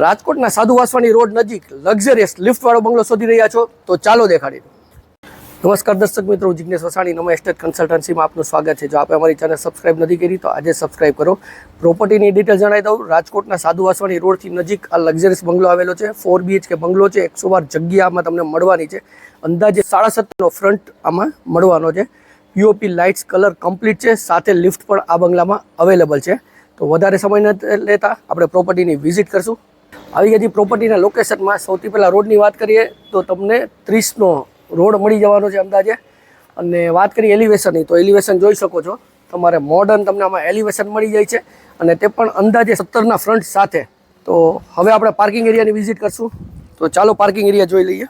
રાજકોટના સાધુ વાસવાણી રોડ નજીક લક્ઝરિયસ લિફ્ટવાળો બંગલો શોધી રહ્યા છો તો ચાલો દેખાડી દો. નમસ્કાર દર્શક મિત્રો, હું જિગ્નેશ વસાણી, નમો એસ્ટેટ કન્સલ્ટન્સીમાં આપનું સ્વાગત છે. જો આપણે અમારી ચેનલ સબસ્ક્રાઇબ નથી કરી તો આજે સબસ્ક્રાઇબ કરો. પ્રોપર્ટીની ડિટેલ જણાવી દઉં. રાજકોટના સાધુ વાસવાણી રોડથી નજીક આ લક્ઝરિયસ બંગલો આવેલો છે. 4 BHK બંગલો છે. 112 જગ્યા આમાં તમને મળવાની છે. અંદાજે 17.5નો ફ્રન્ટ આમાં મળવાનો છે. POP લાઇટ્સ કલર કમ્પ્લીટ છે. સાથે લિફ્ટ પણ આ બંગલામાં અવેલેબલ છે. તો વધારે સમય ન લેતા આપણે પ્રોપર્ટીની વિઝિટ કરશું. આવી ગયા પ્રોપર્ટીના લોકેશનમાં સૌથી પહેલાં રોડની વાત કરીએ તો તમને 30નો રોડ મળી જવાનો છે અંદાજે. અને વાત કરીએ એલિવેશનની તો એલિવેશન જોઈ શકો છો. તમારે મોડર્ન તમને આમાં એલિવેશન મળી જાય છે અને તે પણ અંદાજે 17ના ફ્રન્ટ સાથે. તો હવે આપણે પાર્કિંગ એરિયાની વિઝિટ કરશું. તો ચાલો પાર્કિંગ એરિયા જોઈ લઈએ.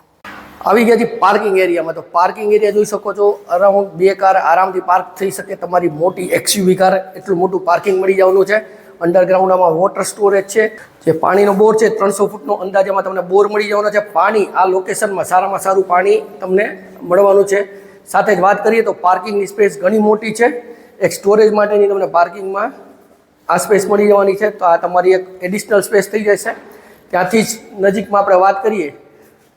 આવી ગયા પાર્કિંગ એરિયામાં. તો પાર્કિંગ એરિયા જોઈ શકો છો. અરાઉન્ડ 2 કાર આરામથી પાર્ક થઈ શકે. તમારી મોટી XUV કાર એટલું મોટું પાર્કિંગ મળી જવાનું છે. અંડરગ્રાઉન્ડમાં વોટર સ્ટોરેજ છે. જે પાણીનો બોર છે 300 ફૂટનો અંદાજેમાં તમને બોર મળી જવાનો છે. પાણી આ લોકેશનમાં સારામાં સારું પાણી તમને મળવાનું છે. સાથે જ વાત કરીએ તો પાર્કિંગની સ્પેસ ઘણી મોટી છે. એક સ્ટોરેજ માટેની તમને પાર્કિંગમાં આ સ્પેસ મળી જવાની છે. તો આ તમારી એક એડિશનલ સ્પેસ થઈ જશે. ત્યાંથી જ નજીકમાં આપણે વાત કરીએ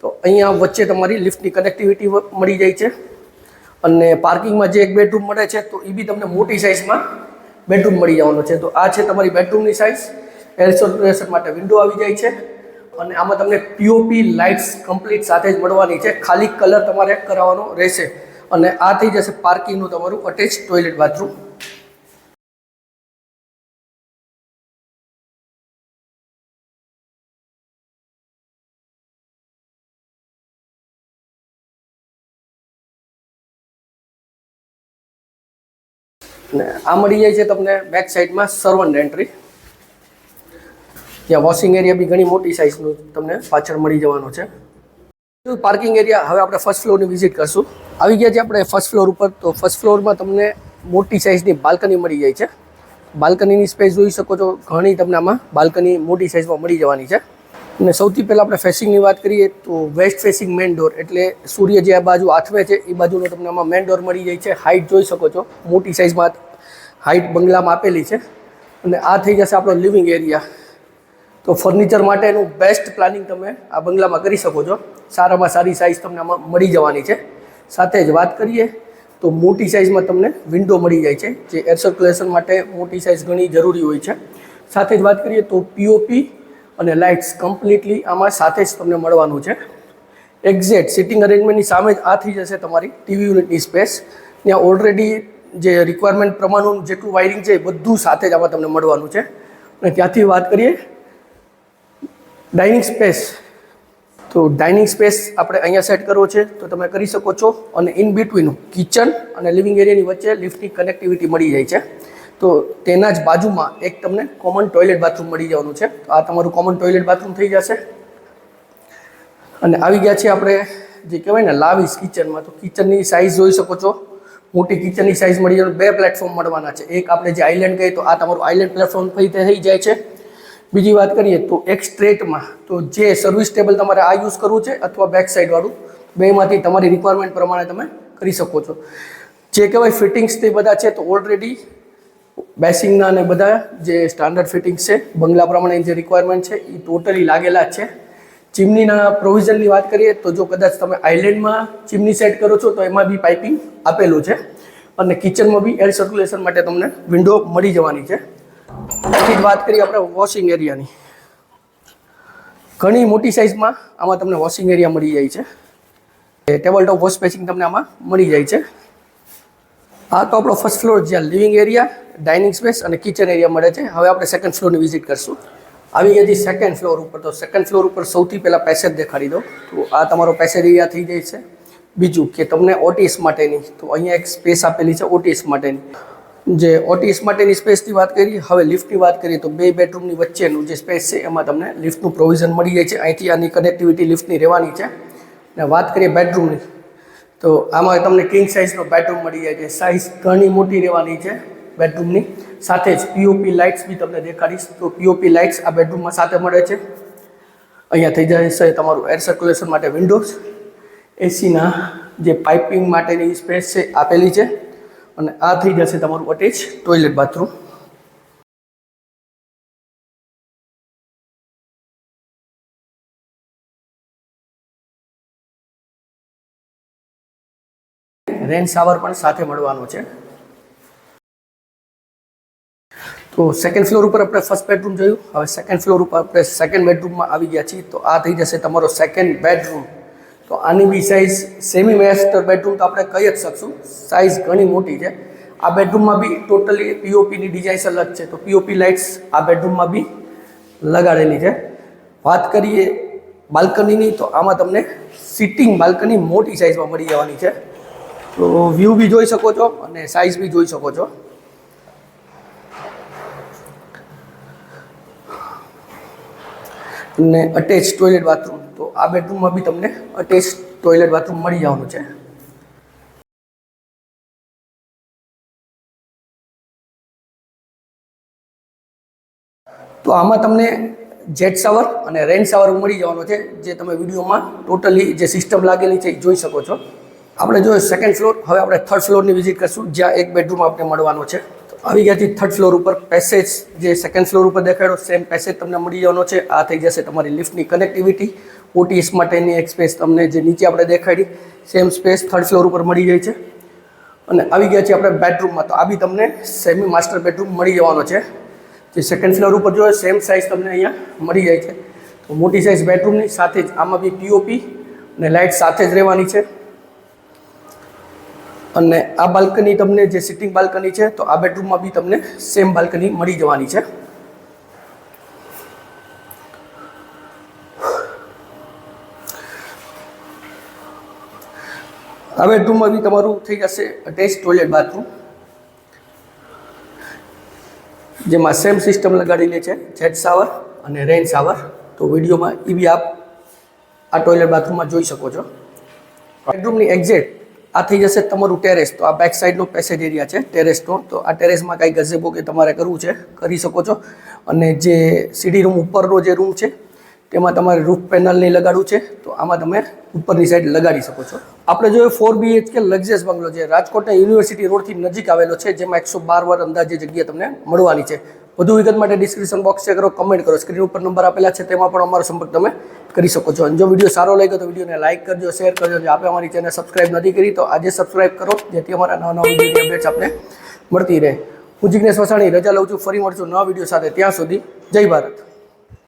તો અહીંયા વચ્ચે તમારી લિફ્ટની કનેક્ટિવિટી મળી જાય છે. અને પાર્કિંગમાં જે એક બેડરૂમ મળે છે તો એ બી તમને મોટી સાઇઝમાં બેડરૂમ મળી જવાનો છે. તો આ છે તમારી બેડરૂમની સાઇઝ. એર સર્ક્યુલેશન માટે વિન્ડો આવી જાય છે. અને આમાં તમને POP લાઇટ્સ કમ્પ્લીટ સાથે જ મળવાની છે. ખાલી કલર તમારે કરાવવાનો રહેશે. અને આ થઈ જશે પાર્કિંગનું તમારું અટેચ ટોયલેટ બાથરૂમ. ને આ મળી જાય છે તમને બેક સાઈડમાં સર્વન્ટ એન્ટ્રી. ત્યાં વોશિંગ એરિયા બી ઘણી મોટી સાઇઝનું તમને પાછળ મળી જવાનો છે. Parking area. હવે આપણે ફર્સ્ટ ફ્લોરની વિઝિટ કરશું. આવી ગયા છે આપણે ફર્સ્ટ ફ્લોર ઉપર. તો ફર્સ્ટ ફ્લોરમાં તમને મોટી સાઇઝની બાલ્કની મળી જાય છે. બાલ્કનીની સ્પેસ જોઈ શકો છો. ઘણી તમને આમાં બાલ્કની મોટી સાઇઝમાં મળી જવાની છે. અને સૌથી પહેલાં આપણે ફેસિંગની વાત કરીએ તો વેસ્ટ ફેસિંગ મેઇન ડોર, એટલે સૂર્ય જે આ બાજુ આથમે છે એ બાજુનો તમને આમાં મેઇન ડોર મળી જાય છે. હાઇટ જોઈ શકો છો. મોટી સાઇઝમાં હાઇટ બંગલામાં આપેલી છે. અને આ થઈ જશે આપણો લિવિંગ એરિયા. તો ફર્નિચર માટેનું બેસ્ટ પ્લાનિંગ તમે આ બંગલામાં કરી શકો છો. સારામાં સારી સાઇઝ તમને આમાં મળી જવાની છે. સાથે જ વાત કરીએ તો મોટી સાઇઝમાં તમને વિન્ડો મળી જાય છે. જે એર સર્ક્યુલેશન માટે મોટી સાઇઝ ઘણી જરૂરી હોય છે. સાથે જ વાત કરીએ તો POP અને લાઇટ્સ કમ્પ્લીટલી આમાં સાથે જ તમને મળવાનું છે. એક્ઝેક્ટ સિટિંગ અરેન્જમેન્ટની સામે જ આ થઈ જશે તમારી ટીવી યુનિટની સ્પેસ. ત્યાં ઓલરેડી જે રિક્વાયરમેન્ટ પ્રમાણનું જેટલું વાયરિંગ છે એ બધું સાથે જ આમાં તમને મળવાનું છે. અને ત્યાંથી વાત કરીએ ડાઇનિંગ સ્પેસ. તો ડાઇનિંગ સ્પેસ આપણે અહીંયા સેટ કરવો છે તો તમે કરી શકો છો. અને ઇન બિટવીન કિચન અને લિવિંગ એરિયાની વચ્ચે લિફ્ટની કનેક્ટિવિટી મળી જાય છે. તો તેના જ બાજુમાં એક તમને કોમન ટોયલેટ બાથરૂમ મળી જવાનું છે. તો આ તમારું કોમન ટોયલેટ બાથરૂમ થઈ જશે. અને આવી ગયા છે આપણે જે કહેવાય ને લાવીશ કિચનમાં. તો કિચનની સાઇઝ જોઈ શકો છો. મોટી કિચનની સાઇઝ મળી જવાનું. 2 પ્લેટફોર્મ મળવાના છે. એક આપણે જે આઇલેન્ડ કહીએ તો આ તમારું આઇલેન્ડ પ્લેટફોર્મ થઈ જાય છે. બીજી વાત કરીએ તો એક સ્ટ્રેટમાં તો જે સર્વિસ ટેબલ તમારે આ યુઝ કરવું છે અથવા બેક સાઈડવાળું, બેમાંથી તમારી રિક્વાયરમેન્ટ પ્રમાણે તમે કરી શકો છો. જે કહેવાય ફિટિંગ્સ તે બધા છે. તો ઓલરેડી બેસિંગના અને બધા જે સ્ટાન્ડર્ડ ફિટિંગ્સ છે બંગલા પ્રમાણે જે રિક્વાયરમેન્ટ છે એ ટોટલી લાગેલા જ છે. ચીમનીના પ્રોવિઝનની વાત કરીએ તો જો કદાચ તમે આઇલેન્ડમાં ચીમની સેટ કરો છો તો એમાં બી પાઇપિંગ આપેલું છે. અને કિચનમાં બી એર સર્ક્યુલેશન માટે તમને વિન્ડો મળી જવાની છે. પછી વાત કરીએ આપણે વોશિંગ એરિયાની. ઘણી મોટી સાઇઝમાં આમાં તમને વોશિંગ એરિયા મળી જાય છે. ટેબલ ટોપ વોશ બેસિંગ તમને આમાં મળી જાય છે. આ તો આપણો ફર્સ્ટ ફ્લોર જ્યાં લિવિંગ એરિયા, ડાઇનિંગ સ્પેસ અને કિચન એરિયા મળે છે. હવે આપણે સેકન્ડ ફ્લોરની વિઝિટ કરશું. આવી ગયા છે સેકન્ડ ફ્લોર ઉપર. તો સેકન્ડ ફ્લોર ઉપર સૌથી પહેલાં પેસેજ દેખાડી દો. તો આ તમારો પેસેજ એરિયા થઈ જાય છે. બીજું કે તમને OTS માટેની તો અહીંયા એક સ્પેસ આપેલી છે OTS માટેની. જે OTS માટેની સ્પેસની વાત કરીએ. હવે લિફ્ટની વાત કરીએ તો 2 બેડરૂમની વચ્ચેનું જે સ્પેસ છે એમાં તમને લિફ્ટનું પ્રોવિઝન મળી જાય છે. અહીંથી આની કનેક્ટિવિટી લિફ્ટની રહેવાની છે. અને વાત કરીએ બેડરૂમની તો આમાં તમને કિંગ સાઇઝનો બેડરૂમ મળી જાય છે. સાઇઝ ઘણી મોટી રહેવાની છે બેડરૂમની. સાથે જ POP લાઇટ્સ બી તમને દેખાડીશ. તો POP લાઇટ્સ આ બેડરૂમમાં સાથે મળે છે. અહીંયા થઈ જશે તમારું એર સર્ક્યુલેશન માટે વિન્ડોઝ. ACના જે પાઇપિંગ માટેની સ્પેસ છે આપેલી છે. અને આ થઈ જશે તમારું અટેચ ટોયલેટ બાથરૂમ. રેન શાવર પણ સાથે મળવાનો છે। તો સેકન્ડ ફ્લોર ઉપર આપણે ફર્સ્ટ બેડરૂમ જોયું, હવે સેકન્ડ ફ્લોર ઉપર આપણે સેકન્ડ બેડરૂમમાં આવી ગયા છીએ। તો આ થઈ જશે તમારો સેકન્ડ બેડરૂમ। તો આની બી સાઇઝ સેમી માસ્ટર બેડરૂમ તો આપણે કહી જ શકશું, સાઇઝ ઘણી મોટી છે। આ બેડરૂમમાં બી ટોટલી પીઓપીની ડિઝાઇન્સ અલગ છે, તો પીઓપી લાઇટ્સ આ બેડરૂમમાં બી લગાડેલી છે। વાત કરીએ બાલ્કનીની, તો આમાં તમને સિટિંગ બાલ્કની મોટી સાઇઝમાં મળી જવાની છે। તો વ્યૂ બી જોઈ શકો છો અને સાઇઝ બી જોઈ શકો છો। અને અટેચ ટોયલેટ બાથરૂમ, તો આ બેડરૂમમાં બી તમને અટેચ ટોયલેટ બાથરૂમ મળી જવાનું છે। તો આમાં તમને જેટ શાવર અને રેન શાવર મળી જવાનો છે, જે તમે વિડીયોમાં ટોટલી જે સિસ્ટમ લાગેલી છે એ જોઈ શકો છો। આપણે જો સેકન્ડ ફ્લોર, હવે આપણે થર્ડ ફ્લોરની વિઝિટ કરશું, જ્યાં એક બેડરૂમ આપણે મળવાનો છે। તો આવી ગયા છે થર્ડ ફ્લોર ઉપર, પેસેજ જે સેકન્ડ ફ્લોર ઉપર દેખાડો સેમ પેસેજ તમને મળી જવાનો છે। આ થઈ જશે તમારી લિફ્ટની કનેક્ટિવિટી, ઓટીએસ માટેની એક સ્પેસ તમને જે નીચે આપણે દેખાડી સેમ સ્પેસ થર્ડ ફ્લોર ઉપર મળી જાય છે। અને આવી ગયા છે આપણે બેડરૂમમાં, તો આ બી તમને સેમી માસ્ટર બેડરૂમ મળી જવાનો છે। જે સેકન્ડ ફ્લોર ઉપર જો સેમ સાઇઝ તમને અહીંયા મળી જાય છે। તો મોટી સાઇઝ બેડરૂમની સાથે જ આમાં બી પીઓપી અને લાઇટ સાથે જ રહેવાની છે। અને આ બાલ્કની તમને જે સિટિંગ બાલ્કની છે, તો આ બેડરૂમમાં બી તમને સેમ બાલ્કની મળી જવાની છે। આ બેડરૂમમાં બી તમારું થઈ જશે અટેચ ટોયલેટ બાથરૂમ, જેમાં સેમ સિસ્ટમ લગાડેલી છે, જેટ શાવર અને રેન શાવર। તો વિડીયોમાં એ બી આપ આ ટોયલેટ બાથરૂમમાં જોઈ શકો છો। બેડરૂમની એક્ઝેક્ટ આ થઈ જશે તમારું ટેરેસ। તો આ બેક સાઈડનો પેસેજ એરિયા છે ટેરેસનો, તો આ ટેરેસમાં કાંઈ ગઝેબો કે તમારે કરવું છે કરી શકો છો। અને જે સીડી રૂમ ઉપરનો જે રૂમ છે તેમાં તમારે રૂફ પેનલ નહીં લગાડવું છે, તો આમાં તમે ઉપરની સાઈડ લગાડી શકો છો। આપણે જોઈએ 4 BHK લક્ઝરિયસ બંગલો, જે રાજકોટના યુનિવર્સિટી રોડથી નજીક આવેલો છે, જેમાં 112 વાર અંદાજે જગ્યા તમને મળવાની છે। વધુ વિગત માટે ડિસ્ક્રિપ્શન બોક્સ ચેક કરો, કમેન્ટ કરો, સ્ક્રીન ઉપર નંબર આપેલા છે તેમાં પણ અમારો સંપર્ક તમે કરી શકો છો। અને જો વિડીયો સારો લાગ્યો તો વિડીયોને લાઇક કરજો, શેર કરજો। જો આપણે અમારી ચેનલ સબસ્ક્રાઇબ નથી કરી તો આજે સબસ્ક્રાઇબ કરો, જેથી અમારા નવા નવા વિડીયોની અપડેટ્સ આપને મળતી રહે। હું જિગ્નેશ વસાણી રજા લઉં છું, ફરી મળશું નવા વિડીયો સાથે, ત્યાં સુધી જય ભારત।